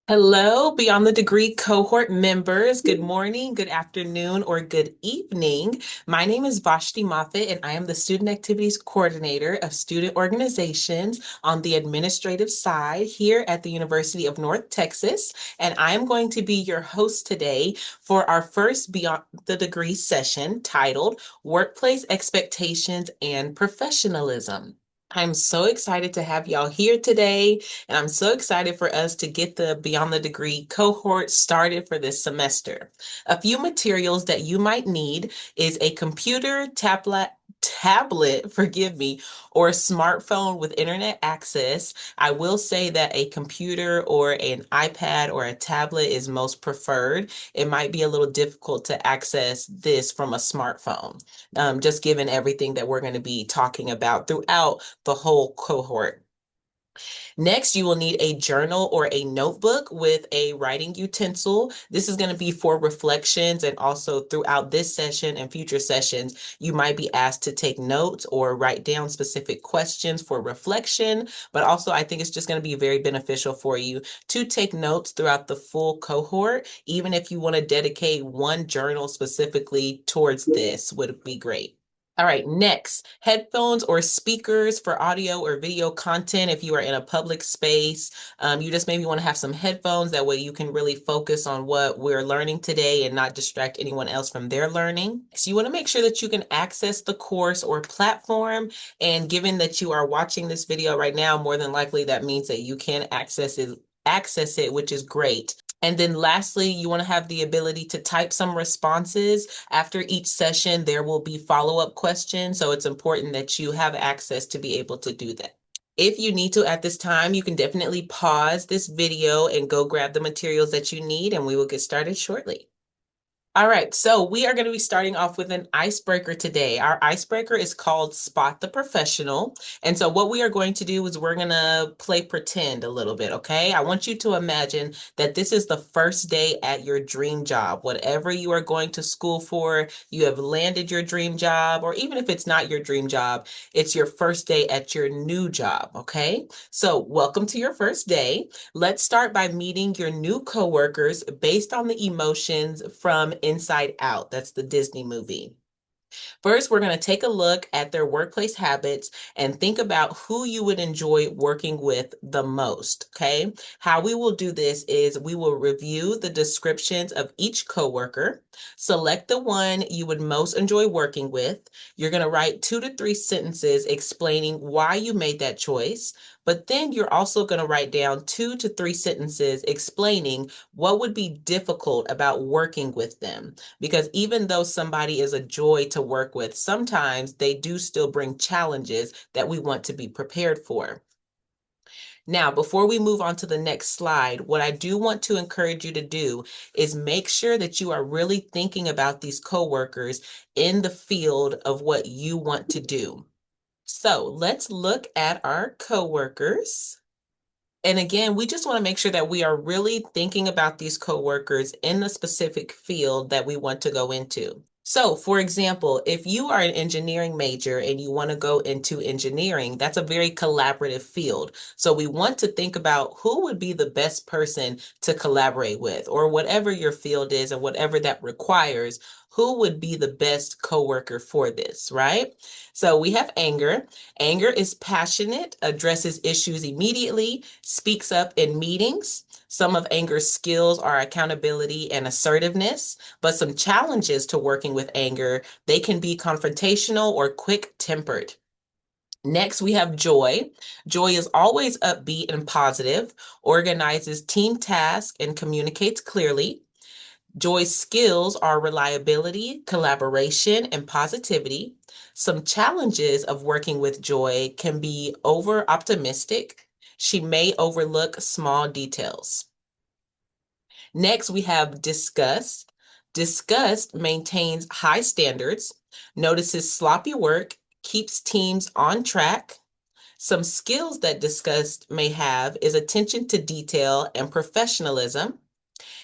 Hello, Beyond the Degree cohort members. Good morning, good afternoon, or good evening. My name is Vashti Moffett, and I am the Student Activities Coordinator of Student Organizations on the administrative side here at the University of North Texas. And I am going to be your host today for our first Beyond the Degree session titled Workplace Expectations and Professionalism. I'm so excited to have y'all here today. And I'm so excited for us to get the Beyond the Degree cohort started for this semester. A few materials that you might need is a computer, tablet, forgive me, or a smartphone with internet access. I will say that a computer or an iPad or a tablet is most preferred. It might be a little difficult to access this from a smartphone, just given everything that we're going to be talking about throughout the whole cohort. Next, you will need a journal or a notebook with a writing utensil. This is going to be for reflections, and also throughout this session and future sessions, you might be asked to take notes or write down specific questions for reflection. But also, I think it's just going to be very beneficial for you to take notes throughout the full cohort. Even if you want to dedicate one journal specifically towards this, would be great. All right, next, headphones or speakers for audio or video content. If you are in a public space, you just maybe want to have some headphones. That way you can really focus on what we're learning today and not distract anyone else from their learning. So you want to make sure that you can access the course or platform. And given that you are watching this video right now, more than likely that means that you can access it, which is great. And then lastly, you want to have the ability to type some responses. After each session, there will be follow-up questions, so it's important that you have access to be able to do that. If you need to at this time, you can definitely pause this video and go grab the materials that you need, and we will get started shortly. All right, so we are going to be starting off with an icebreaker today. Our icebreaker is called Spot the Professional. And so what we are going to do is we're going to play pretend a little bit, okay? I want you to imagine that this is the first day at your dream job. Whatever you are going to school for, you have landed your dream job, or even if it's not your dream job, it's your first day at your new job, okay? So welcome to your first day. Let's start by meeting your new coworkers based on the emotions from Inside Out. That's the Disney movie. First, we're going to take a look at their workplace habits and think about who you would enjoy working with the most, okay? How we will do this is we will review the descriptions of each coworker, select the one you would most enjoy working with. You're going to write 2 to 3 sentences explaining why you made that choice, but then you're also going to write down 2 to 3 sentences explaining what would be difficult about working with them. Because even though somebody is a joy to work with, sometimes they do still bring challenges that we want to be prepared for. Now, before we move on to the next slide, what I do want to encourage you to do is make sure that you are really thinking about these coworkers in the field of what you want to do. So let's look at our coworkers. And again, we just want to make sure that we are really thinking about these coworkers in the specific field that we want to go into. So, for example, if you are an engineering major and you want to go into engineering, that's a very collaborative field. So we want to think about who would be the best person to collaborate with, or whatever your field is and whatever that requires, who would be the best coworker for this, right? So we have Anger. Anger is passionate, addresses issues immediately, speaks up in meetings. Some of Anger's skills are accountability and assertiveness, but some challenges to working with Anger, they can be confrontational or quick-tempered. Next, we have Joy. Joy is always upbeat and positive, organizes team tasks, and communicates clearly. Joy's skills are reliability, collaboration, and positivity. Some challenges of working with Joy can be over optimistic. She may overlook small details. Next, we have Disgust. Disgust maintains high standards, notices sloppy work, keeps teams on track. Some skills that Disgust may have is attention to detail and professionalism.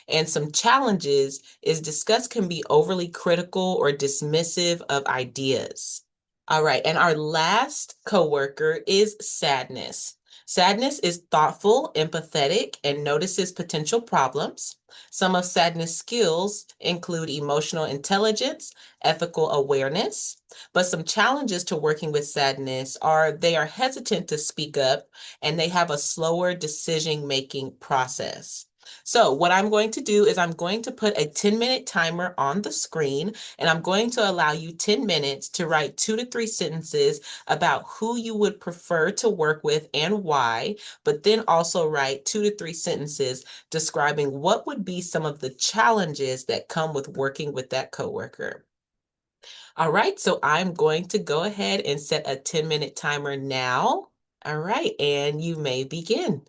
And some challenges is Disgust can be overly critical or dismissive of ideas. All right, and our last coworker is Sadness. Sadness is thoughtful, empathetic, and notices potential problems. Some of sadness skills include emotional intelligence, ethical awareness, but some challenges to working with sadness are they are hesitant to speak up and they have a slower decision-making process. So what I'm going to do is I'm going to put a 10-minute timer on the screen, and I'm going to allow you 10 minutes to write 2 to 3 sentences about who you would prefer to work with and why, but then also write 2 to 3 sentences describing what would be some of the challenges that come with working with that coworker. All right, so I'm going to go ahead and set a 10-minute timer now. All right, and you may begin.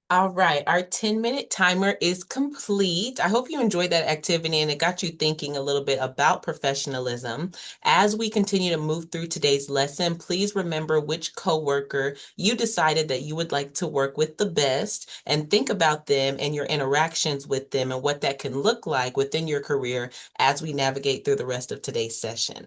All right, our 10-minute timer is complete. I hope you enjoyed that activity and it got you thinking a little bit about professionalism. As we continue to move through today's lesson, please remember which coworker you decided that you would like to work with the best and think about them and your interactions with them and what that can look like within your career as we navigate through the rest of today's session.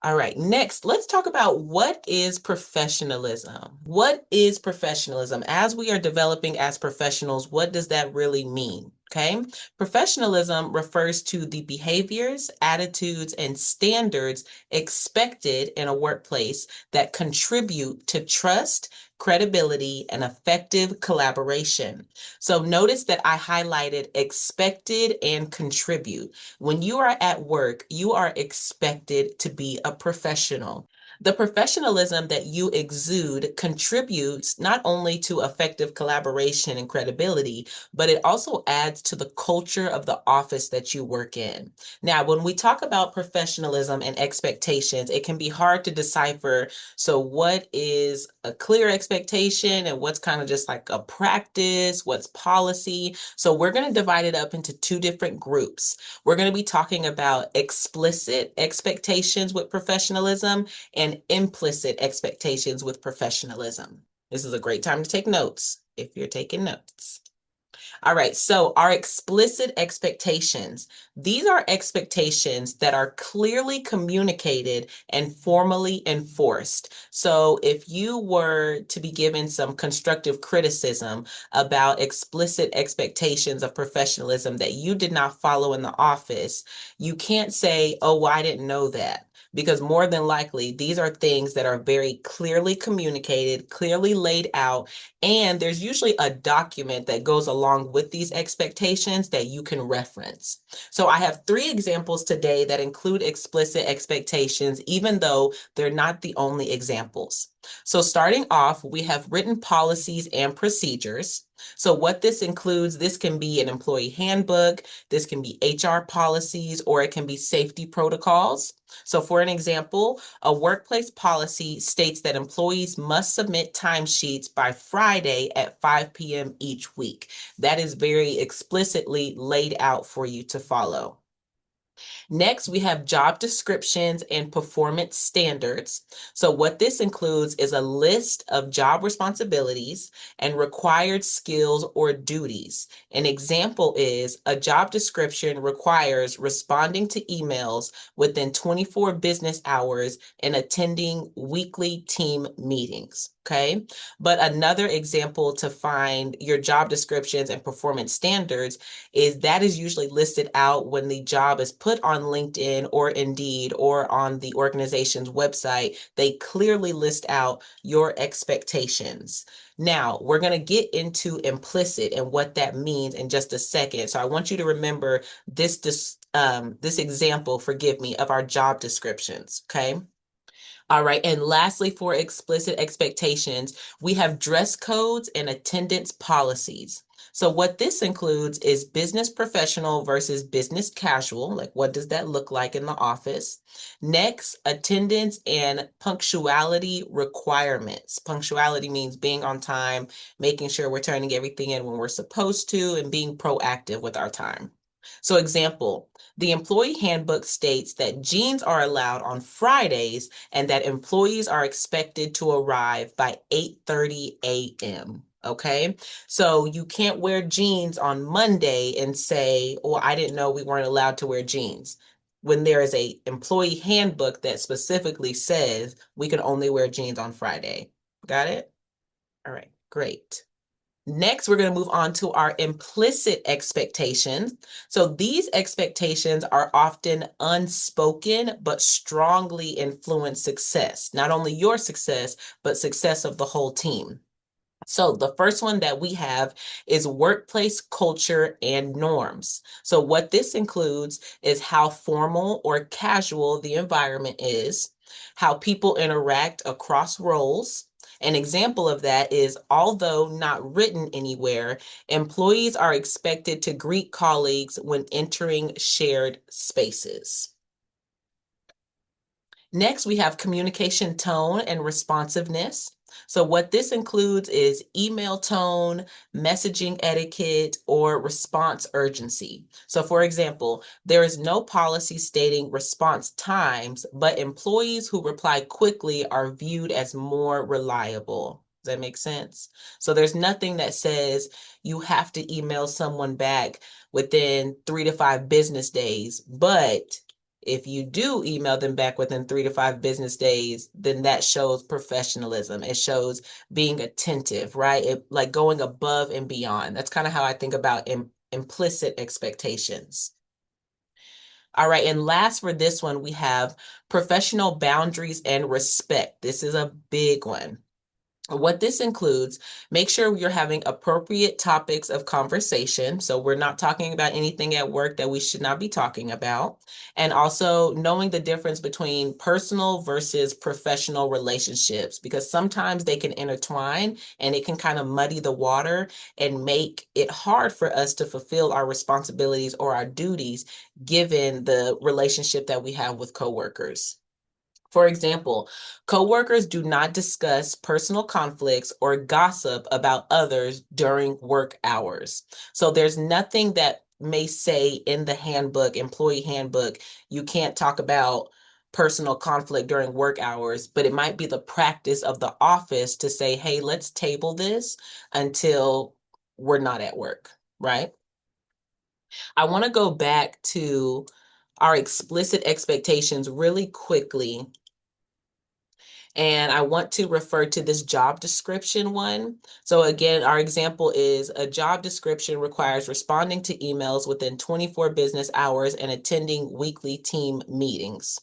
All right, next, let's talk about what is professionalism. What is professionalism? As we are developing as professionals, what does that really mean? Okay, professionalism refers to the behaviors, attitudes, and standards expected in a workplace that contribute to trust, credibility, and effective collaboration. So notice that I highlighted expected and contribute. When you are at work, you are expected to be a professional. The professionalism that you exude contributes not only to effective collaboration and credibility, but it also adds to the culture of the office that you work in. Now, when we talk about professionalism and expectations, it can be hard to decipher. So, what is a clear expectation and what's kind of just like a practice? What's policy? So, we're going to divide it up into two different groups. We're going to be talking about explicit expectations with professionalism and implicit expectations with professionalism. This is a great time to take notes if you're taking notes. All right, so our explicit expectations. These are expectations that are clearly communicated and formally enforced. So if you were to be given some constructive criticism about explicit expectations of professionalism that you did not follow in the office, you can't say, oh, well, I didn't know that. Because more than likely, these are things that are very clearly communicated, clearly laid out, and there's usually a document that goes along with these expectations that you can reference. So I have three examples today that include explicit expectations, even though they're not the only examples. So starting off, we have written policies and procedures. So what this includes, this can be an employee handbook, this can be HR policies, or it can be safety protocols. So for an example, a workplace policy states that employees must submit timesheets by Friday at 5 p.m. each week. That is very explicitly laid out for you to follow. Next, we have job descriptions and performance standards. So what this includes is a list of job responsibilities and required skills or duties. An example is a job description requires responding to emails within 24 business hours and attending weekly team meetings. Okay. But another example to find your job descriptions and performance standards is that is usually listed out when the job is put on LinkedIn or Indeed or on the organization's website. They clearly list out your expectations. Now, we're going to get into implicit and what that means in just a second. So I want you to remember this example, forgive me, of our job descriptions, okay? All right. And lastly, for explicit expectations, we have dress codes and attendance policies. So what this includes is business professional versus business casual. Like, what does that look like in the office? Next, attendance and punctuality requirements. Punctuality means being on time, making sure we're turning everything in when we're supposed to, and being proactive with our time. So example, the employee handbook states that jeans are allowed on Fridays and that employees are expected to arrive by 8:30 a.m. Okay, so you can't wear jeans on Monday and say, "Oh, I didn't know we weren't allowed to wear jeans." When there is a employee handbook that specifically says we can only wear jeans on Friday. Got it? All right, great. Next, we're going to move on to our implicit expectations. So these expectations are often unspoken, but strongly influence success, not only your success, but success of the whole team. So the first one that we have is workplace culture and norms. So what this includes is how formal or casual the environment is, how people interact across roles. An example of that is, although not written anywhere, employees are expected to greet colleagues when entering shared spaces. Next, we have communication tone and responsiveness. So what this includes is email tone, messaging etiquette, or response urgency. So for example, there is no policy stating response times, but employees who reply quickly are viewed as more reliable. Does that make sense? So there's nothing that says you have to email someone back within 3 to 5 business days, but if you do email them back within 3 to 5 business days, then that shows professionalism. It shows being attentive, right? Like going above and beyond. That's kind of how I think about implicit expectations. All right, and last for this one, we have professional boundaries and respect. This is a big one. What this includes, make sure you're having appropriate topics of conversation. So we're not talking about anything at work that we should not be talking about. And also knowing the difference between personal versus professional relationships, because sometimes they can intertwine and it can kind of muddy the water and make it hard for us to fulfill our responsibilities or our duties given the relationship that we have with coworkers. For example, coworkers do not discuss personal conflicts or gossip about others during work hours. So there's nothing that may say in the handbook, employee handbook, you can't talk about personal conflict during work hours, but it might be the practice of the office to say, hey, let's table this until we're not at work, right? I want to go back to our explicit expectations really quickly, and I want to refer to this job description one. So again, our example is a job description requires responding to emails within 24 business hours and attending weekly team meetings.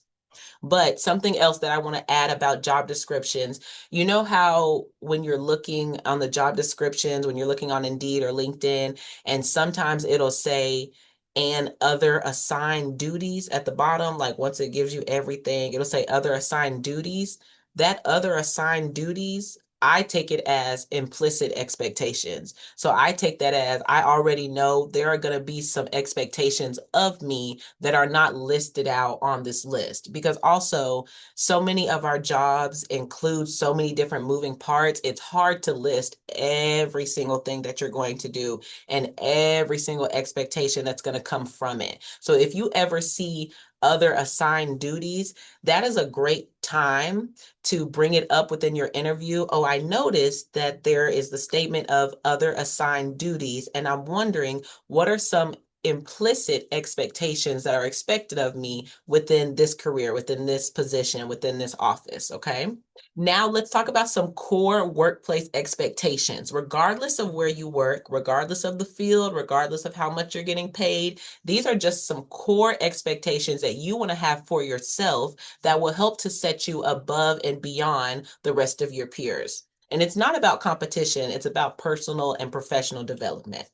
But something else that I want to add about job descriptions, you know how when you're looking on the job descriptions, when you're looking on Indeed or LinkedIn, and sometimes it'll say, and other assigned duties at the bottom, like once it gives you everything, it'll say other assigned duties. That other assigned duties, I take it as implicit expectations. So I take that as I already know there are going to be some expectations of me that are not listed out on this list, because also so many of our jobs include so many different moving parts. It's hard to list every single thing that you're going to do and every single expectation that's going to come from it. So if you ever see other assigned duties, that is a great time to bring it up within your interview. Oh, I noticed that there is the statement of other assigned duties, and I'm wondering what are some implicit expectations that are expected of me within this career, within this position, within this office, okay? Now let's talk about some core workplace expectations. Regardless of where you work, regardless of the field, regardless of how much you're getting paid, these are just some core expectations that you want to have for yourself that will help to set you above and beyond the rest of your peers. And it's not about competition, it's about personal and professional development.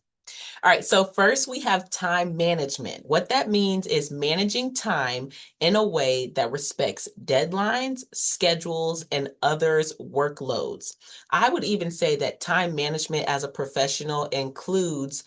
All right, so first we have time management. What that means is managing time in a way that respects deadlines, schedules, and others' workloads. I would even say that time management as a professional includes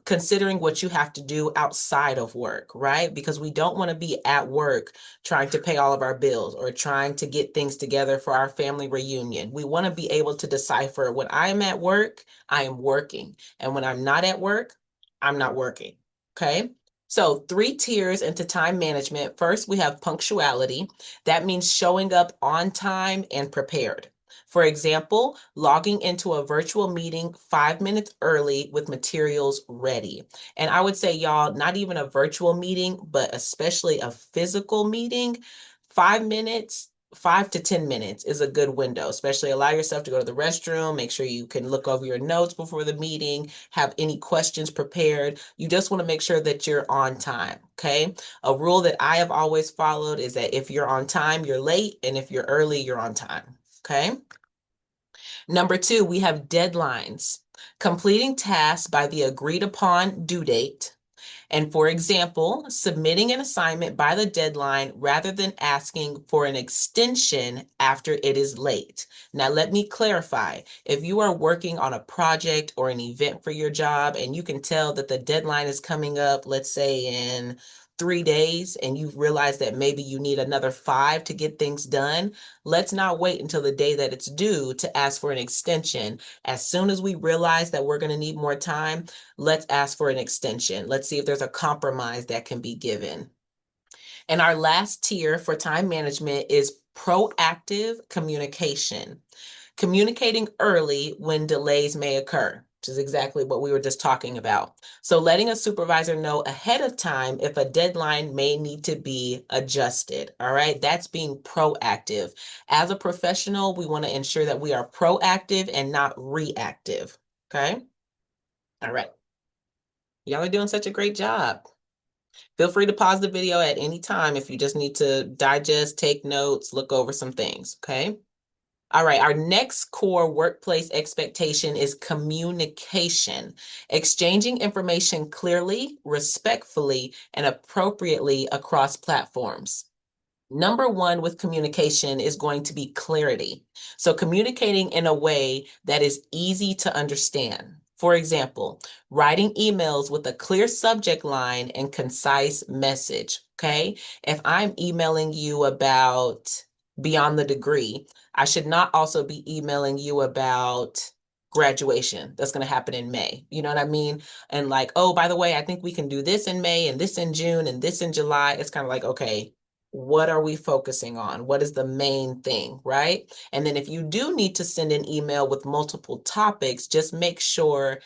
considering what you have to do outside of work, right? Because we don't want to be at work trying to pay all of our bills or trying to get things together for our family reunion. We want to be able to decipher when I am at work, I am working. And when I'm not at work, I'm not working. Okay. So 3 tiers into time management. First, we have punctuality. That means showing up on time and prepared. For example, logging into a virtual meeting 5 minutes early with materials ready. And I would say, y'all, not even a virtual meeting, but especially a physical meeting, 5 minutes, 5 to 10 minutes is a good window, especially allow yourself to go to the restroom, make sure you can look over your notes before the meeting, have any questions prepared. You just want to make sure that you're on time, okay? A rule that I have always followed is that if you're on time, you're late, and if you're early, you're on time, okay? Number 2, we have deadlines. Completing tasks by the agreed upon due date. And for example, submitting an assignment by the deadline rather than asking for an extension after it is late. Now, let me clarify. If you are working on a project or an event for your job and you can tell that the deadline is coming up, let's say in 3 days and you've realized that maybe you need another 5 to get things done, let's not wait until the day that it's due to ask for an extension. As soon as we realize that we're going to need more time, let's ask for an extension. Let's see if there's a compromise that can be given. And our last tier for time management is proactive communication. Communicating early when delays may occur, which is exactly what we were just talking about. So letting a supervisor know ahead of time if a deadline may need to be adjusted. All right, that's being proactive. As a professional, we want to ensure that we are proactive and not reactive. Okay. All right. Y'all are doing such a great job. Feel free to pause the video at any time if you just need to digest, take notes, look over some things. Okay. All right, our next core workplace expectation is communication, exchanging information clearly, respectfully, and appropriately across platforms. Number one with communication is going to be clarity. So communicating in a way that is easy to understand. For example, writing emails with a clear subject line and concise message. Okay. If I'm emailing you about beyond the degree, I should not also be emailing you about graduation that's going to happen in May. You know what I mean? And like, oh, by the way, I think we can do this in May and this in June and this in July. It's kind of like, okay, what are we focusing on? What is the main thing, right? And then if you do need to send an email with multiple topics, just make sure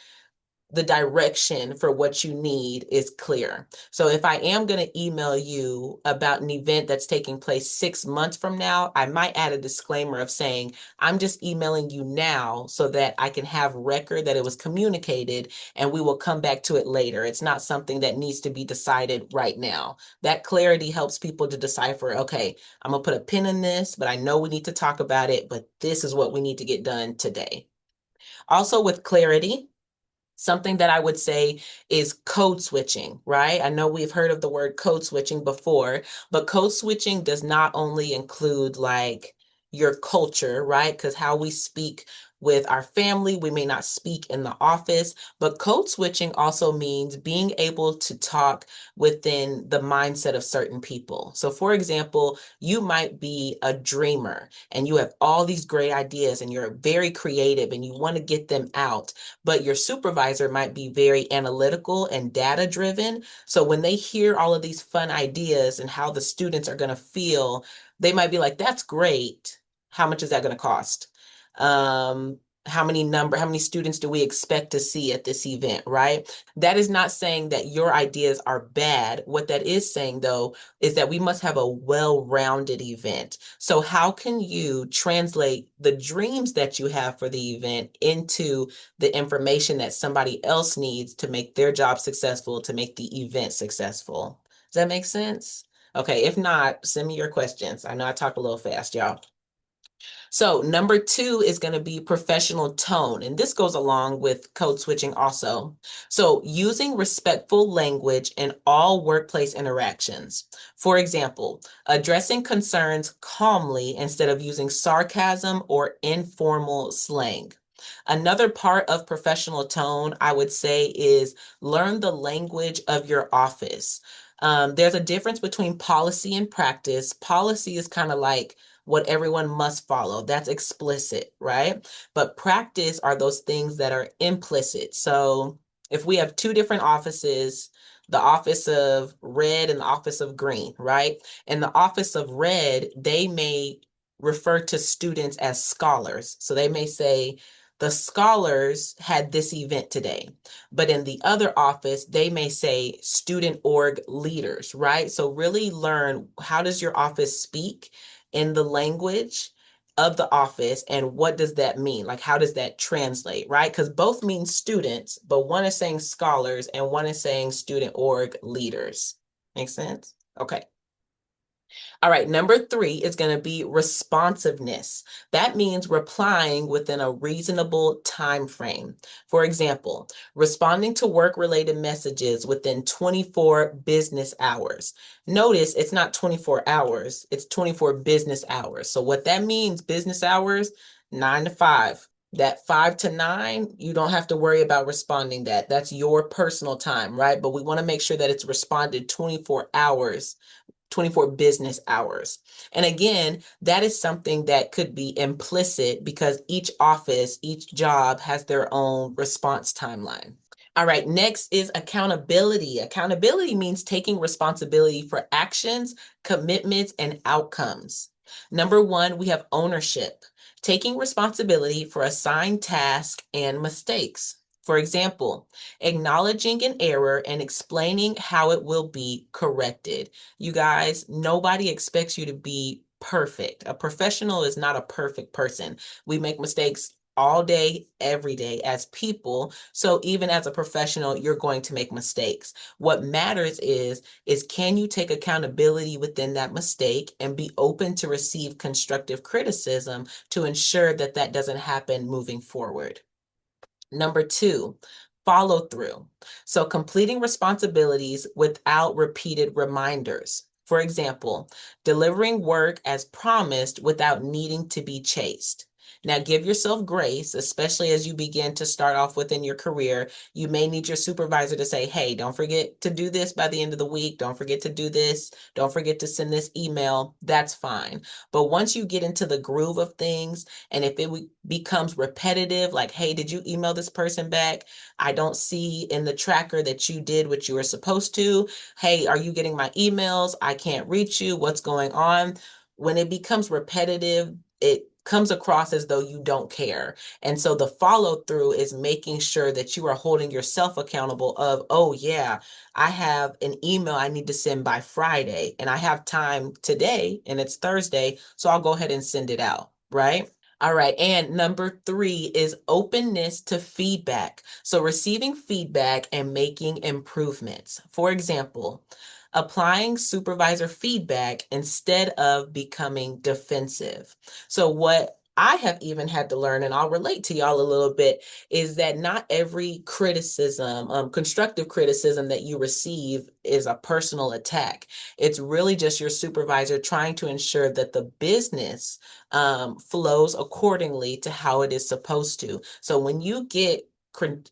the direction for what you need is clear. So if I am going to email you about an event that's taking place 6 months from now, I might add a disclaimer of saying, I'm just emailing you now so that I can have record that it was communicated and we will come back to it later. It's not something that needs to be decided right now. That clarity helps people to decipher, okay, I'm going to put a pin in this, but I know we need to talk about it, but this is what we need to get done today. Also with clarity, something that I would say is code switching, right? I know we've heard of the word code switching before, but code switching does not only include like your culture, right? Because how we speak with our family, we may not speak in the office, but code switching also means being able to talk within the mindset of certain people. So for example, you might be a dreamer and you have all these great ideas and you're very creative and you want to get them out, but your supervisor might be very analytical and data driven. So when they hear all of these fun ideas and how the students are going to feel, they might be like, that's great. How much is that going to cost? Um, how many students do we expect to see at this event, right? That is not saying that your ideas are bad. What that is saying, though, is that we must have a well-rounded event. So how can you translate the dreams that you have for the event into the information that somebody else needs to make their job successful, to make the event successful? Does that make sense? Okay, if not, send me your questions. I know I talk a little fast, y'all. So number two is going to be professional tone, and this goes along with code switching also. So using respectful language in all workplace interactions. For example, addressing concerns calmly instead of using sarcasm or informal slang. Another part of professional tone, I would say, is learn the language of your office. There's a difference between policy and practice. Policy is kind of like what everyone must follow. That's explicit, right? But practice are those things that are implicit. So if we have two different offices, the office of red and the office of green, right? In the office of red, they may refer to students as scholars. So they may say, the scholars had this event today. But in the other office, they may say student org leaders, right? So really learn, how does your office speak in the language of the office, and what does that mean? Like, how does that translate, right? Because both mean students, but one is saying scholars and one is saying student org leaders. Make sense? Okay. All right, number three is going to be responsiveness. That means replying within a reasonable time frame. For example, responding to work-related messages within 24 business hours. Notice it's not 24 hours, it's 24 business hours. So what that means, business hours, 9 to 5. That 5 to 9, you don't have to worry about responding that. That's your personal time, right? But we want to make sure that it's responded 24 hours, 24 business hours. And again, that is something that could be implicit because each office, each job has their own response timeline. All right, next is accountability. Accountability means taking responsibility for actions, commitments, and outcomes. Number one, we have ownership, taking responsibility for assigned tasks and mistakes. For example, acknowledging an error and explaining how it will be corrected. You guys, nobody expects you to be perfect. A professional is not a perfect person. We make mistakes all day, every day as people. So even as a professional, you're going to make mistakes. What matters is can you take accountability within that mistake and be open to receive constructive criticism to ensure that that doesn't happen moving forward. Number two, follow through. So completing responsibilities without repeated reminders. For example, delivering work as promised without needing to be chased. Now, give yourself grace, especially as you begin to start off within your career. You may need your supervisor to say, hey, don't forget to do this by the end of the week. Don't forget to do this. Don't forget to send this email. That's fine. But once you get into the groove of things, and if it becomes repetitive, like, hey, did you email this person back? I don't see in the tracker that you did what you were supposed to. Hey, are you getting my emails? I can't reach you. What's going on? When it becomes repetitive, it comes across as though you don't care. And so the follow through is making sure that you are holding yourself accountable of, oh yeah, I have an email I need to send by Friday and I have time today and it's Thursday, so I'll go ahead and send it out, right? All right. And number three is openness to feedback. So receiving feedback and making improvements. For example, applying supervisor feedback instead of becoming defensive. So what I have even had to learn, and I'll relate to y'all a little bit, is that not every criticism, constructive criticism that you receive is a personal attack. It's really just your supervisor trying to ensure that the business flows accordingly to how it is supposed to. So when you get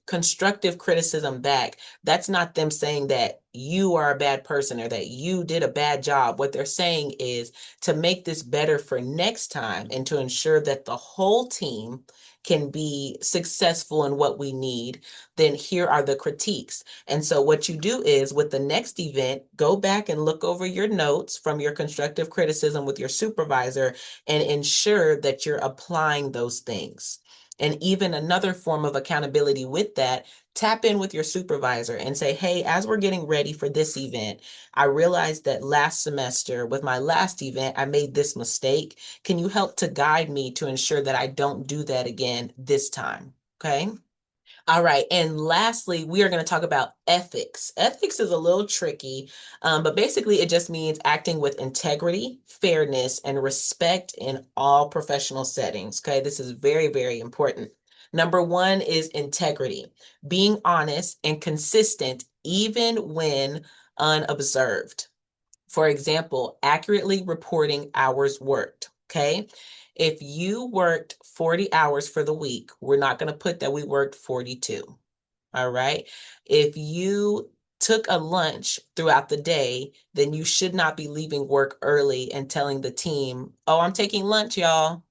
constructive criticism back, that's not them saying that you are a bad person or that you did a bad job. What they're saying is to make this better for next time and to ensure that the whole team can be successful in what we need, then here are the critiques. And so what you do is with the next event, go back and look over your notes from your constructive criticism with your supervisor and ensure that you're applying those things. And even another form of accountability with that, tap in with your supervisor and say, hey, as we're getting ready for this event, I realized that last semester with my last event, I made this mistake. Can you help to guide me to ensure that I don't do that again this time? Okay. All right. And lastly, we are going to talk about ethics. Ethics is a little tricky, but basically it just means acting with integrity, fairness, and respect in all professional settings. Okay. This is very, very important. Number one is integrity, being honest and consistent even when unobserved. For example, accurately reporting hours worked. Okay. If you worked 40 hours for the week, we're not going to put that we worked 42. All right. If you took a lunch throughout the day, then you should not be leaving work early and telling the team, oh, I'm taking lunch, y'all,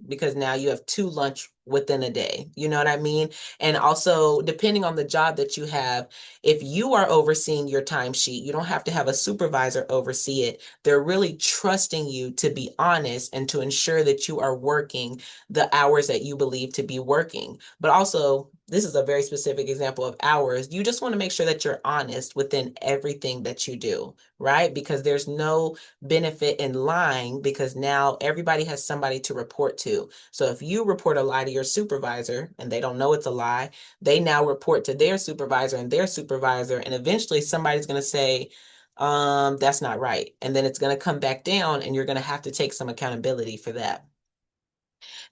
because now you have two lunch within a day. You know what I mean? And also, depending on the job that you have, if you are overseeing your timesheet, you don't have to have a supervisor oversee it. They're really trusting you to be honest and to ensure that you are working the hours that you believe to be working. But also, this is a very specific example of hours. You just want to make sure that you're honest within everything that you do, right? Because there's no benefit in lying because now everybody has somebody to report to. So if you report a lie to your supervisor and they don't know it's a lie, they now report to their supervisor and their supervisor, and eventually somebody's going to say, that's not right. And then it's going to come back down and you're going to have to take some accountability for that.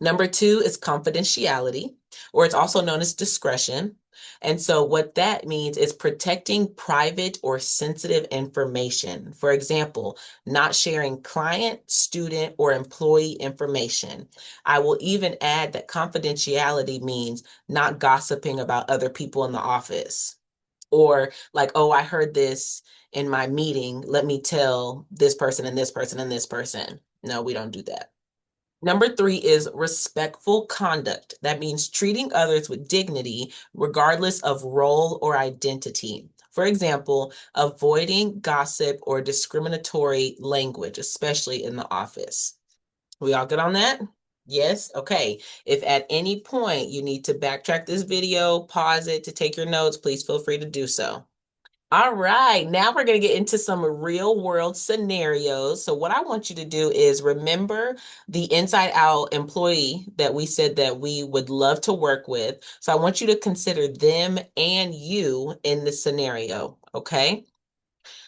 Number two is confidentiality, or it's also known as discretion. And so, what that means is protecting private or sensitive information. For example, not sharing client, student, or employee information. I will even add that confidentiality means not gossiping about other people in the office. Or, like, oh, I heard this in my meeting. Let me tell this person and this person and this person. No, we don't do that. Number three is respectful conduct. That means treating others with dignity, regardless of role or identity. For example, avoiding gossip or discriminatory language, especially in the office. We all good on that? Yes? Okay. If at any point you need to backtrack this video, pause it to take your notes, please feel free to do so. All right, now we're going to get into some real world scenarios. So, what I want you to do is remember the inside out employee that we said that we would love to work with. So, I want you to consider them and you in this scenario. Okay.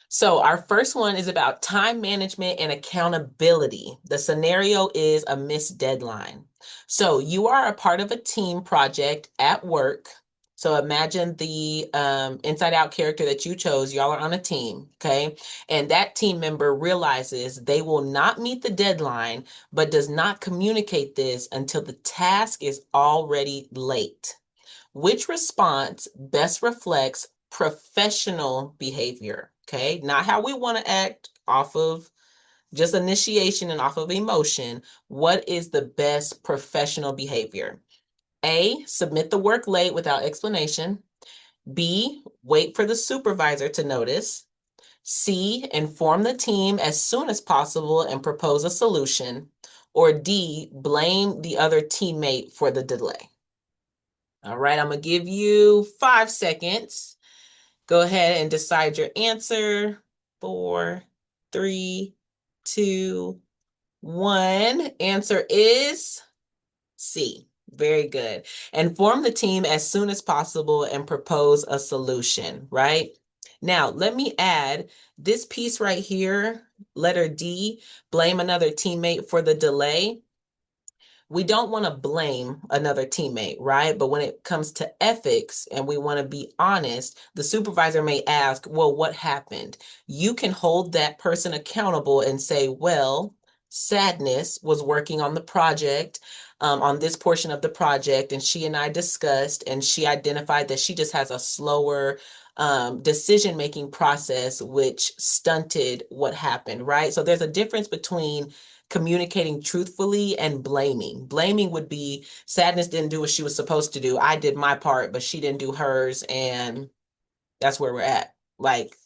So, our first one is about time management and accountability. The scenario is a missed deadline. So, you are a part of a team project at work. So, imagine the inside out character that you chose. Y'all are on a team, okay? And that team member realizes they will not meet the deadline, but does not communicate this until the task is already late. Which response best reflects professional behavior? Okay, not how we want to act off of just initiation and off of emotion. What is the best professional behavior? A, submit the work late without explanation. B, wait for the supervisor to notice. C, inform the team as soon as possible and propose a solution. Or D, blame the other teammate for the delay. All right, I'm going to give you 5 seconds. Go ahead and decide your answer. 4, 3, 2, 1. Answer is C. Very good. Inform the team as soon as possible and propose a solution, right? Now, let me add this piece right here, letter D, blame another teammate for the delay. We don't want to blame another teammate, right? But when it comes to ethics and we want to be honest, the supervisor may ask, well, what happened? You can hold that person accountable and say, well, Sadness was working on the project, on this portion of the project, and she and I discussed, and she identified that she just has a slower decision-making process, which stunted what happened, right? So there's a difference between communicating truthfully and blaming. Blaming would be Sadness didn't do what she was supposed to do. I did my part, but she didn't do hers. And that's where we're at. Like,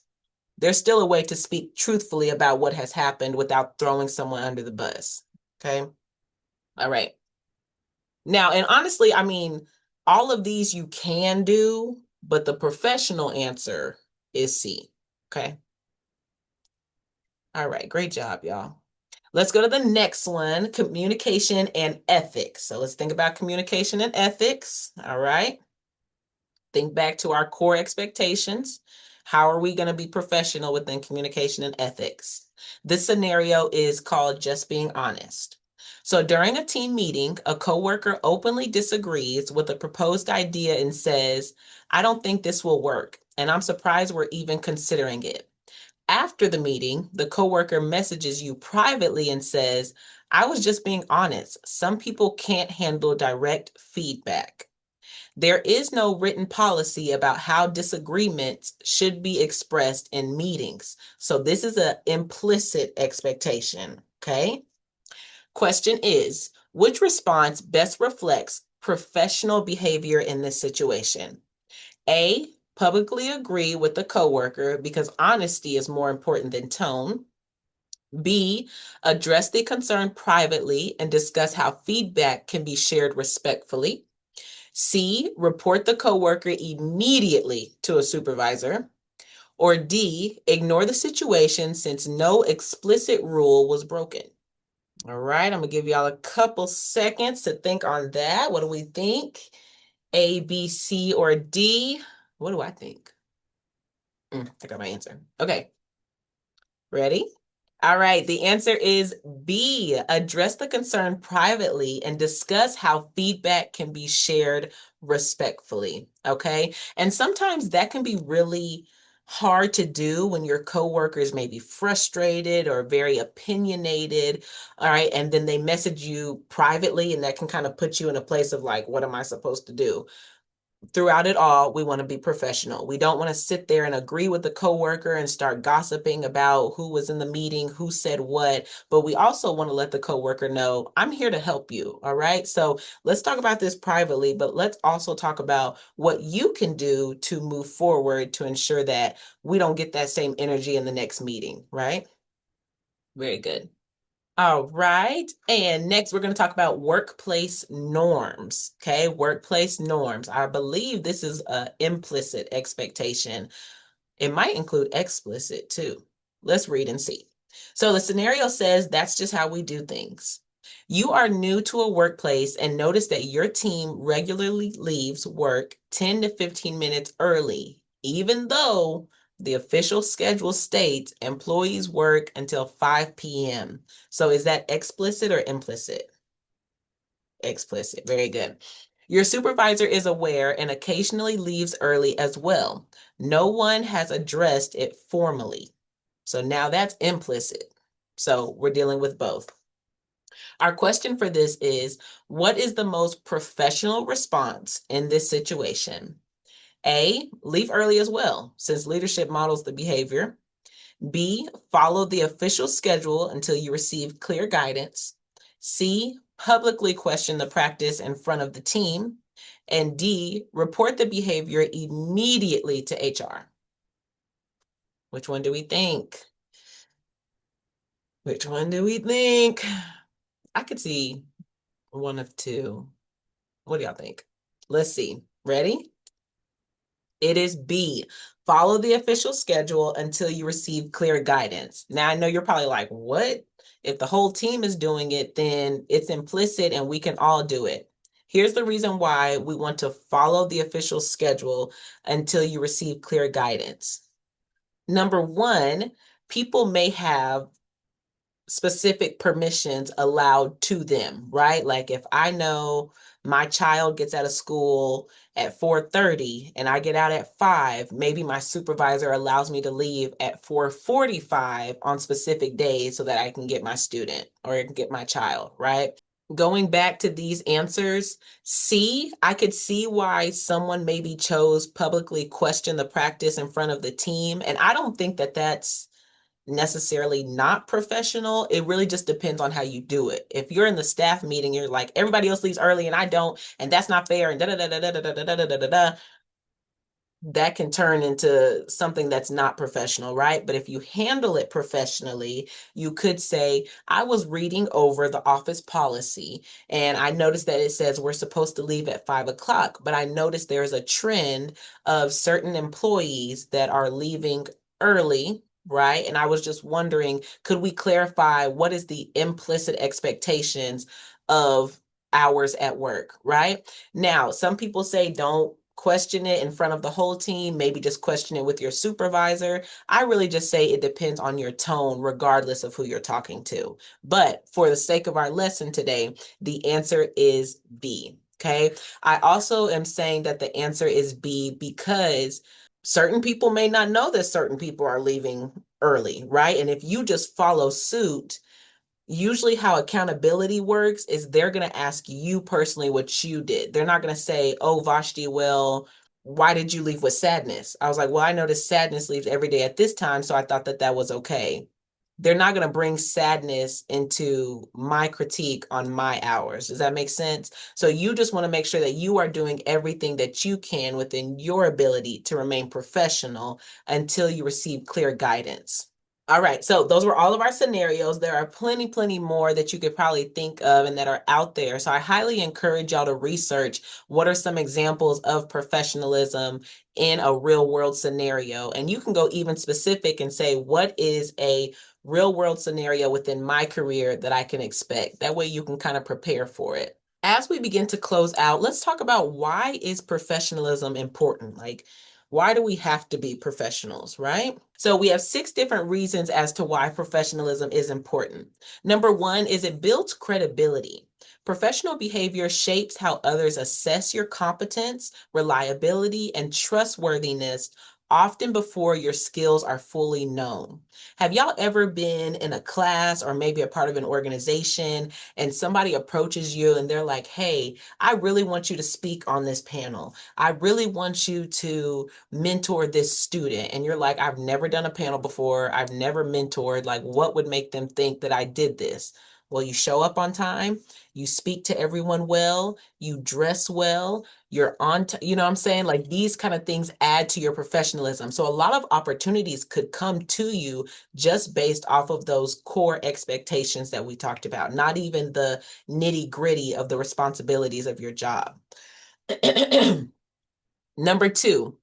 there's still a way to speak truthfully about what has happened without throwing someone under the bus. Okay. All right. Now, and honestly, I mean, all of these you can do, but the professional answer is C. Okay. All right. Great job, y'all. Let's go to the next one, communication and ethics. So let's think about communication and ethics. All right. Think back to our core expectations. How are we going to be professional within communication and ethics? This scenario is called just being honest. So during a team meeting, a coworker openly disagrees with a proposed idea and says, I don't think this will work, and I'm surprised we're even considering it. After the meeting, the coworker messages you privately and says, I was just being honest. Some people can't handle direct feedback. There is no written policy about how disagreements should be expressed in meetings. So this is an implicit expectation, okay? Question is, which response best reflects professional behavior in this situation? A, publicly agree with the coworker because honesty is more important than tone. B, address the concern privately and discuss how feedback can be shared respectfully. C, report the coworker immediately to a supervisor. Or D, ignore the situation since no explicit rule was broken. All right, I'm gonna give y'all a couple seconds to think on that. What do we think? A, B, C, or D? What do I think? I got my answer. Okay, ready? All right, the answer is B. Address the concern privately and discuss how feedback can be shared respectfully. Okay. And sometimes that can be really hard to do when your coworkers may be frustrated or very opinionated. All right. And then they message you privately, and that can kind of put you in a place of like, what am I supposed to do? Throughout it all, we want to be professional. We don't want to sit there and agree with the coworker and start gossiping about who was in the meeting, who said what, but we also want to let the coworker know, I'm here to help you. All right. So let's talk about this privately, but let's also talk about what you can do to move forward to ensure that we don't get that same energy in the next meeting. Right. Very good. All right. And next, we're going to talk about workplace norms. Okay. Workplace norms. I believe this is an implicit expectation. It might include explicit too. Let's read and see. So the scenario says that's just how we do things. You are new to a workplace and notice that your team regularly leaves work 10 to 15 minutes early, even though the official schedule states employees work until 5 p.m. So is that explicit or implicit? Explicit. Very good. Your supervisor is aware and occasionally leaves early as well. No one has addressed it formally. So now that's implicit. So we're dealing with both. Our question for this is, what is the most professional response in this situation? A, leave early as well, since leadership models the behavior. B, follow the official schedule until you receive clear guidance. C, publicly question the practice in front of the team. And D, report the behavior immediately to HR. Which one do we think? Which one do we think? I could see one of two. What do y'all think? Let's see. Ready? It is B. Follow the official schedule until you receive clear guidance. Now, I know you're probably like, what? If the whole team is doing it, then it's implicit and we can all do it. Here's the reason why we want to follow the official schedule until you receive clear guidance. Number one, people may have specific permissions allowed to them, right? Like if I know my child gets out of school at 4:30 and I get out at 5, maybe my supervisor allows me to leave at 4:45 on specific days so that I can get my student or I can get my child, right? Going back to these answers, C, I could see why someone maybe chose publicly question the practice in front of the team. And I don't think that that's necessarily not professional. It really just depends on how you do it. If you're in the staff meeting, you're like, everybody else leaves early and I don't, and that's not fair, and da da da da da da da da da da da da, that can turn into something that's not professional, right? But if you handle it professionally, you could say, I was reading over the office policy and I noticed that it says we're supposed to leave at 5 o'clock, but I noticed there's a trend of certain employees that are leaving early. Right. And I was just wondering, could we clarify what is the implicit expectations of hours at work? Right. Now, some people say don't question it in front of the whole team, maybe just question it with your supervisor. I really just say it depends on your tone, regardless of who you're talking to. But for the sake of our lesson today, the answer is B. Okay. I also am saying that the answer is B because certain people may not know that certain people are leaving early, right? And if you just follow suit, usually how accountability works is they're going to ask you personally what you did. They're not going to say, oh, Vashti, well, why did you leave with Sadness? I was like, well, I noticed Sadness leaves every day at this time, so I thought that that was okay. They're not going to bring Sadness into my critique on my hours. Does that make sense? So you just want to make sure that you are doing everything that you can within your ability to remain professional until you receive clear guidance. All right, so those were all of our scenarios. There are plenty, plenty more that you could probably think of and that are out there. So I highly encourage y'all to research what are some examples of professionalism in a real world scenario. And you can go even specific and say, what is a real world scenario within my career that I can expect? That way you can kind of prepare for it. As we begin to close out, let's talk about why is professionalism important? Like, Why do we have to be professionals, right? So we have 6 different reasons as to why professionalism is important. Number 1 is it builds credibility. Professional behavior shapes how others assess your competence, reliability, and trustworthiness, often before your skills are fully known. Have y'all ever been in a class or maybe a part of an organization and somebody approaches you and they're like, hey, I really want you to speak on this panel. I really want you to mentor this student. And you're like, I've never done a panel before. I've never mentored. Like, what would make them think that I did this? Well, you show up on time, you speak to everyone well, you dress well, you're on, you know what I'm saying? Like these kind of things add to your professionalism. So a lot of opportunities could come to you just based off of those core expectations that we talked about, not even the nitty gritty of the responsibilities of your job. Number 2,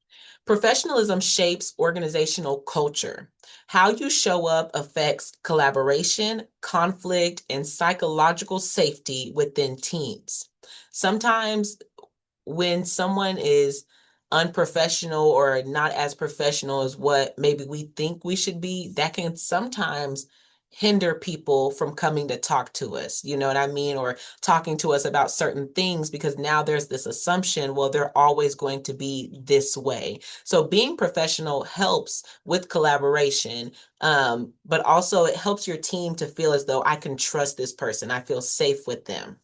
professionalism shapes organizational culture. How you show up affects collaboration, conflict, and psychological safety within teams. Sometimes when someone is unprofessional or not as professional as what maybe we think we should be, that can sometimes hinder people from coming to talk to us, you know what I mean? Or talking to us about certain things because now there's this assumption, well, they're always going to be this way. So being professional helps with collaboration, but also it helps your team to feel as though I can trust this person. I feel safe with them.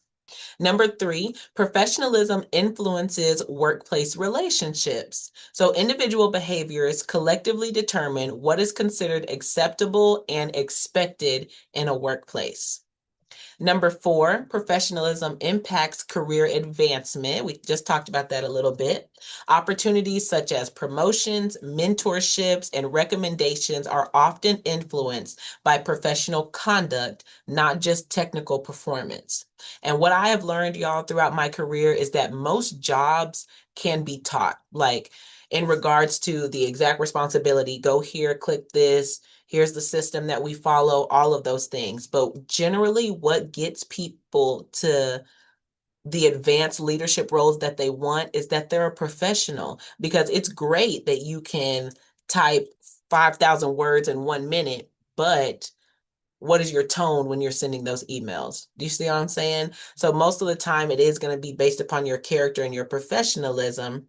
Number 3, professionalism influences workplace relationships. So individual behaviors collectively determine what is considered acceptable and expected in a workplace. Number 4, professionalism impacts career advancement. We just talked about that a little bit. Opportunities such as promotions, mentorships, and recommendations are often influenced by professional conduct, not just technical performance. And what I have learned, y'all, throughout my career is that most jobs can be taught. Like in regards to the exact responsibility, go here, click this, here's the system that we follow, all of those things. But generally, what gets people to the advanced leadership roles that they want is that they're a professional, because it's great that you can type 5,000 words in 1 minute, but what is your tone when you're sending those emails? Do you see what I'm saying? So most of the time it is going to be based upon your character and your professionalism.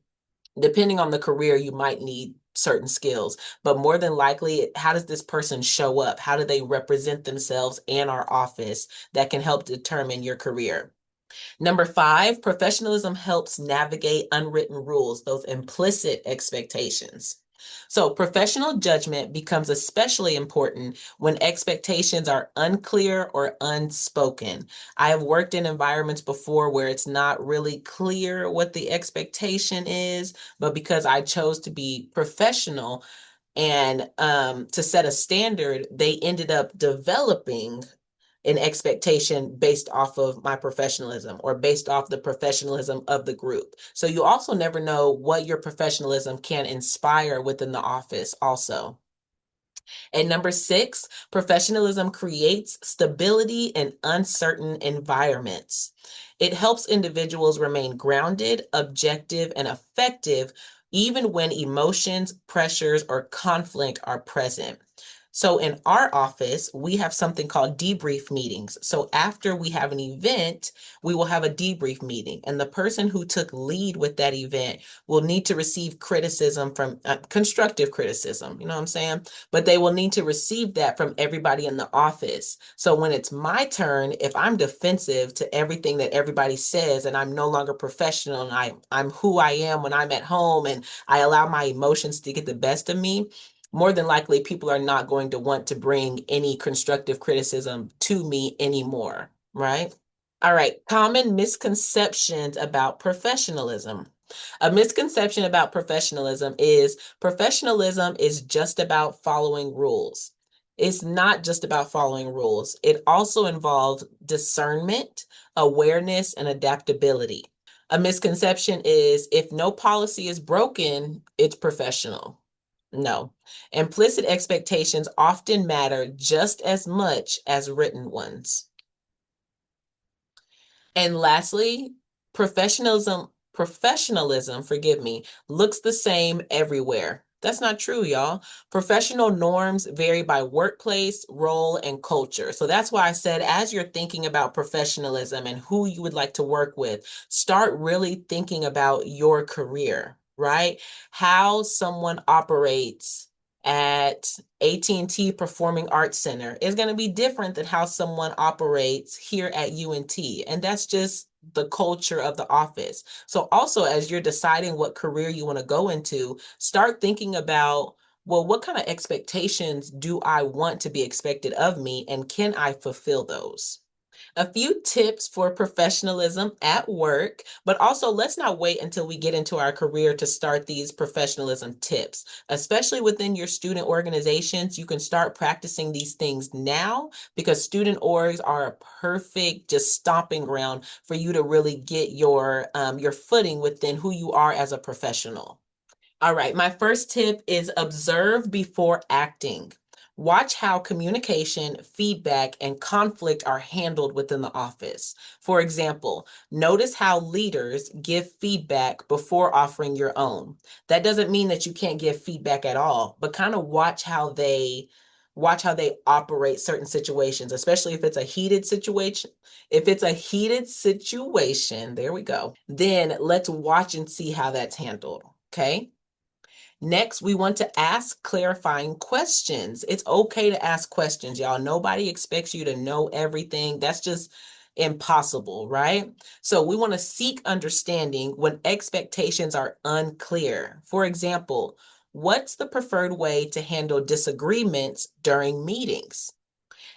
Depending on the career, you might need certain skills, but more than likely, how does this person show up? How do they represent themselves in our office? That can help determine your career. Number 5, professionalism helps navigate unwritten rules, those implicit expectations. So professional judgment becomes especially important when expectations are unclear or unspoken. I have worked in environments before where it's not really clear what the expectation is, but because I chose to be professional and to set a standard, they ended up developing an expectation based off of my professionalism or based off the professionalism of the group. So you also never know what your professionalism can inspire within the office also. And number 6, professionalism creates stability in uncertain environments. It helps individuals remain grounded, objective, and effective even when emotions, pressures, or conflict are present. So in our office, we have something called debrief meetings. So after we have an event, we will have a debrief meeting, and the person who took lead with that event will need to receive criticism from constructive criticism, you know what I'm saying? But they will need to receive that from everybody in the office. So when it's my turn, if I'm defensive to everything that everybody says and I'm no longer professional and I'm who I am when I'm at home and I allow my emotions to get the best of me, more than likely people are not going to want to bring any constructive criticism to me anymore, right? All right, common misconceptions about professionalism. A misconception about professionalism is just about following rules. It's not just about following rules. It also involves discernment, awareness, and adaptability. A misconception is if no policy is broken, it's professional. No. Implicit expectations often matter just as much as written ones. And lastly, professionalism Professionalism, forgive me, looks the same everywhere. That's not true, y'all. Professional norms vary by workplace, role, and culture. So that's why I said, as you're thinking about professionalism and who you would like to work with, start really thinking about your career, right? How someone operates at AT&T Performing Arts Center is going to be different than how someone operates here at UNT. And that's just the culture of the office. So also, as you're deciding what career you want to go into, start thinking about, well, what kind of expectations do I want to be expected of me, and can I fulfill those? A few tips for professionalism at work, but also let's not wait until we get into our career to start these professionalism tips. Especially within your student organizations, you can start practicing these things now because student orgs are a perfect just stomping ground for you to really get your footing within who you are as a professional. All right, my first tip is observe before acting. Watch how communication, feedback, and conflict are handled within the office. For example, notice how leaders give feedback before offering your own. That doesn't mean that you can't give feedback at all, but kind of watch how they operate certain situations, especially if it's a heated situation. If it's a heated situation, there we go. Then let's watch and see how that's handled, okay? Next, we want to ask clarifying questions. It's okay to ask questions, y'all. Nobody expects you to know everything. That's just impossible, right? So we want to seek understanding when expectations are unclear. For example, what's the preferred way to handle disagreements during meetings?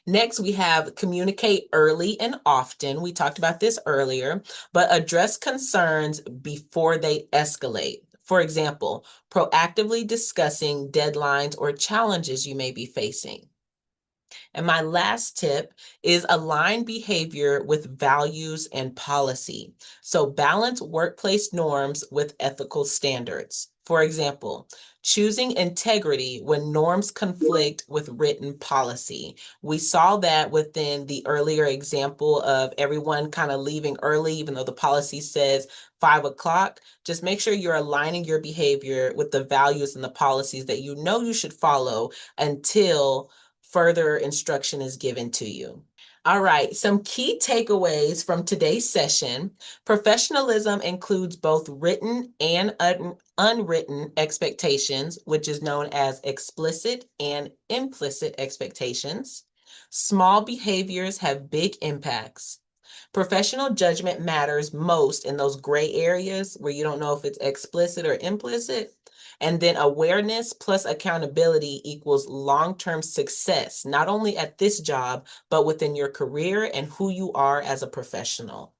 Next, we have communicate early and often. We talked about this earlier, but address concerns before they escalate. For example, proactively discussing deadlines or challenges you may be facing. And my last tip is align behavior with values and policy. So balance workplace norms with ethical standards. For example, choosing integrity when norms conflict with written policy. We saw that within the earlier example of everyone kind of leaving early, even though the policy says 5 o'clock. Just make sure you're aligning your behavior with the values and the policies that you know you should follow until further instruction is given to you. All right, some key takeaways from today's session. Professionalism includes both written and unwritten expectations, which is known as explicit and implicit expectations. Small behaviors have big impacts. Professional judgment matters most in those gray areas where you don't know if it's explicit or implicit. And then awareness plus accountability equals long-term success, not only at this job, but within your career and who you are as a professional.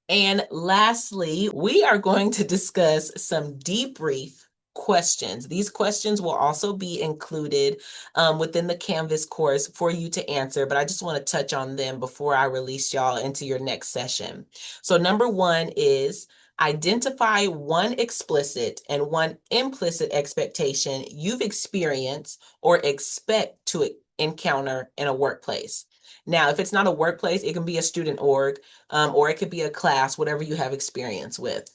And lastly, we are going to discuss some debrief questions. These questions will also be included within the Canvas course for you to answer, but I just want to touch on them before I release y'all into your next session. So number one is identify one explicit and one implicit expectation you've experienced or expect to encounter in a workplace. Now, if it's not a workplace, it can be a student org, or it could be a class, whatever you have experience with.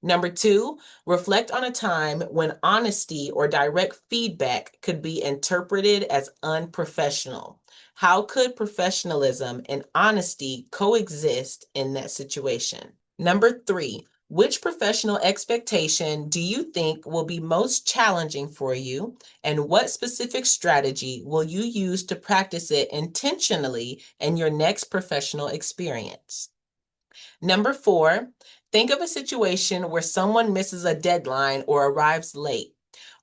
Number two, reflect on a time when honesty or direct feedback could be interpreted as unprofessional. How could professionalism and honesty coexist in that situation? Number three, which professional expectation do you think will be most challenging for you, and what specific strategy will you use to practice it intentionally in your next professional experience? Number four, think of a situation where someone misses a deadline or arrives late.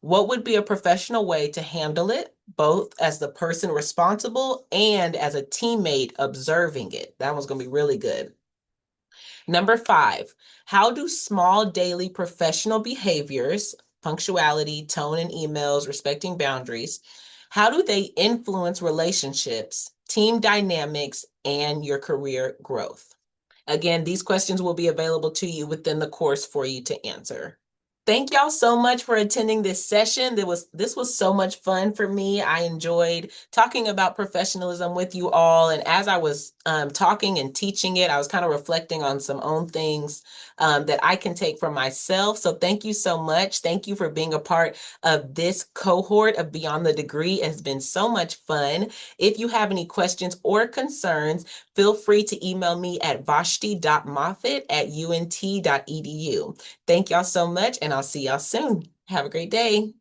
What would be a professional way to handle it, both as the person responsible and as a teammate observing it? That one's going to be really good. Number five, how do small daily professional behaviors, punctuality, tone in emails, respecting boundaries, how do they influence relationships, team dynamics, and your career growth? Again, these questions will be available to you within the course for you to answer. Thank y'all so much for attending this session. This was so much fun for me. I enjoyed talking about professionalism with you all. And as I was talking and teaching it, I was kind of reflecting on some own things that I can take for myself. So thank you so much. Thank you for being a part of this cohort of Beyond the Degree. It has been so much fun. If you have any questions or concerns, feel free to email me at vashti.moffett@unt.edu. Thank y'all so much, and I'll see y'all soon. Have a great day.